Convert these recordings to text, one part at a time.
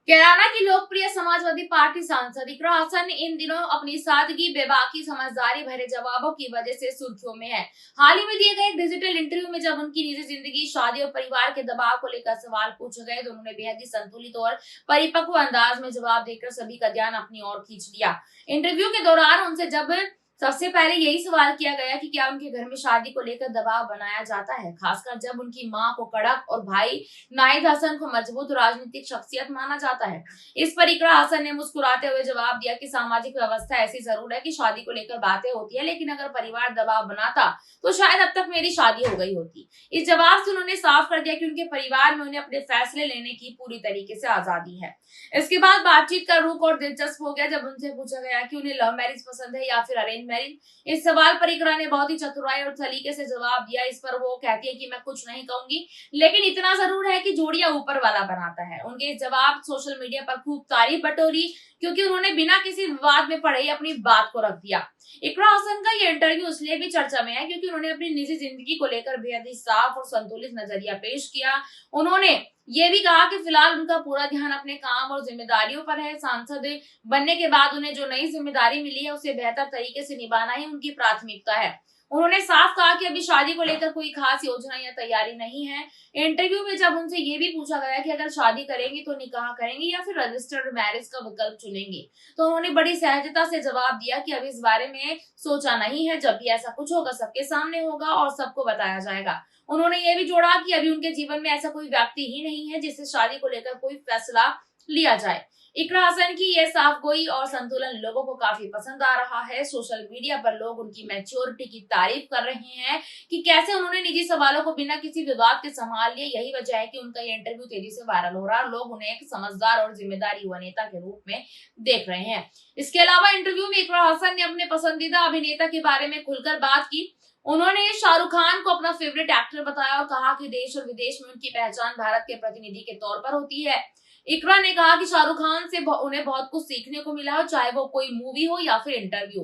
कैराना की लोकप्रिय समाजवादी पार्टी सांसद इकरा हसन इन दिनों अपनी सादगी, बेबाकी, समझदारी भरे जवाबों की वजह से सुर्खियों में है। हाल ही में दिए गए एक डिजिटल इंटरव्यू में जब उनकी निजी जिंदगी, शादी और परिवार के दबाव को लेकर सवाल पूछे गए तो उन्होंने बेहद ही संतुलित और परिपक्व अंदाज में जवाब देकर सभी का ध्यान अपनी ओर खींच लिया। इंटरव्यू के दौरान उनसे जब सबसे पहले यही सवाल किया गया कि क्या उनके घर में शादी को लेकर दबाव बनाया जाता है, खासकर जब उनकी मां को कड़क और भाई नाहिद हसन को मजबूत राजनीतिक शख्सियत माना जाता है। इस पर इकरा हसन ने मुस्कुराते हुए जवाब दिया कि सामाजिक व्यवस्था ऐसी जरूर है कि शादी को लेकर बातें होती है, लेकिन अगर परिवार दबाव बनाता तो शायद अब तक मेरी शादी हो गई होती। इस जवाब से उन्होंने साफ कर दिया कि उनके परिवार में उन्हें अपने फैसले लेने की पूरी तरीके से आजादी है। इसके बाद बातचीत का रुख और दिलचस्प हो गया जब उनसे पूछा गया कि उन्हें लव मैरिज पसंद है या फिर अरेंज मैरिज। इस सवाल पर इकरा ने बहुत ही चतुराई और सलीके से जवाब दिया। इस पर वो कहती है कि मैं कुछ नहीं कहूंगी, लेकिन इतना जरूर है कि जोड़ियां ऊपर वाला बनाता है। उनके इस जवाब सोशल मीडिया पर खूब तारीफ बटोरी, क्योंकि उन्होंने बिना किसी विवाद में पड़े ही अपनी बात को रख दिया। इकरा हसन का ये इंटरव्यू इसलिए भी चर्चा में है क्योंकि उन्होंने अपनी निजी जिंदगी को लेकर बेहद ही साफ और संतुलित नजरिया पेश किया। उन्होंने ये भी कहा कि फिलहाल उनका पूरा ध्यान अपने काम और जिम्मेदारियों पर है। सांसद बनने के बाद उन्हें जो नई जिम्मेदारी मिली है उसे बेहतर तरीके से निभाना ही उनकी प्राथमिकता है। उन्होंने साफ कहा कि अभी शादी को लेकर कोई खास योजना या तैयारी नहीं है। इंटरव्यू में जब उनसे ये भी पूछा गया कि अगर शादी करेंगी तो निकाह करेंगी या फिर रजिस्टर्ड मैरिज का विकल्प चुनेंगी, तो उन्होंने बड़ी सहजता से जवाब दिया कि अभी इस बारे में सोचा नहीं है, जब भी ऐसा कुछ होगा सबके सामने होगा और सबको बताया जाएगा। उन्होंने ये भी जोड़ा कि अभी उनके जीवन में ऐसा कोई व्यक्ति ही नहीं है जिससे शादी को लेकर कोई फैसला लिया जाए। इकरा हसन की ये साफगोई और संतुलन लोगों को काफी पसंद आ रहा है। सोशल मीडिया पर लोग उनकी मैच्योरिटी की तारीफ कर रहे हैं कि कैसे उन्होंने निजी सवालों को बिना किसी विवाद के संभाल लिया। यही वजह है कि उनका ये इंटरव्यू तेजी से वायरल हो रहा है और लोग उन्हें एक समझदार और जिम्मेदारी युवा नेता के रूप में देख रहे हैं। इसके अलावा इंटरव्यू में इकरा हसन ने अपने पसंदीदा अभिनेता के बारे में खुलकर बात की। उन्होंने शाहरुख खान को अपना फेवरेट एक्टर बताया और कहा कि देश और विदेश में उनकी पहचान भारत के प्रतिनिधि के तौर पर होती है। इकरा ने कहा कि शाहरुख खान से उन्हें बहुत कुछ सीखने को मिला है, चाहे वो कोई मूवी हो या फिर इंटरव्यू।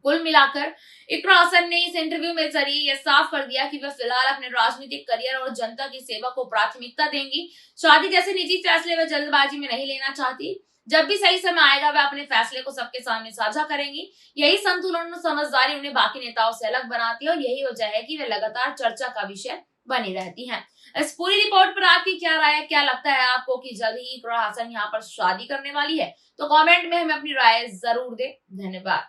कुल मिलाकर इकरा हसन ने इस इंटरव्यू में जरिए यह साफ कर दिया कि वह फिलहाल अपने राजनीतिक करियर और जनता की सेवा को प्राथमिकता देंगी। शादी जैसे निजी फैसले वह जल्दबाजी में नहीं लेना चाहती। जब भी सही समय आएगा वह अपने फैसले को सबके सामने साझा करेंगी। यही संतुलन और समझदारी उन्हें बाकी नेताओं से अलग बनाती है और यही वजह है कि वे लगातार चर्चा का विषय बनी रहती हैं। इस पूरी रिपोर्ट पर आपकी क्या राय है? क्या लगता है आपको कि जल्द ही इकरा हसन यहाँ पर शादी करने वाली है? तो कमेंट में हमें अपनी राय जरूर दें। धन्यवाद।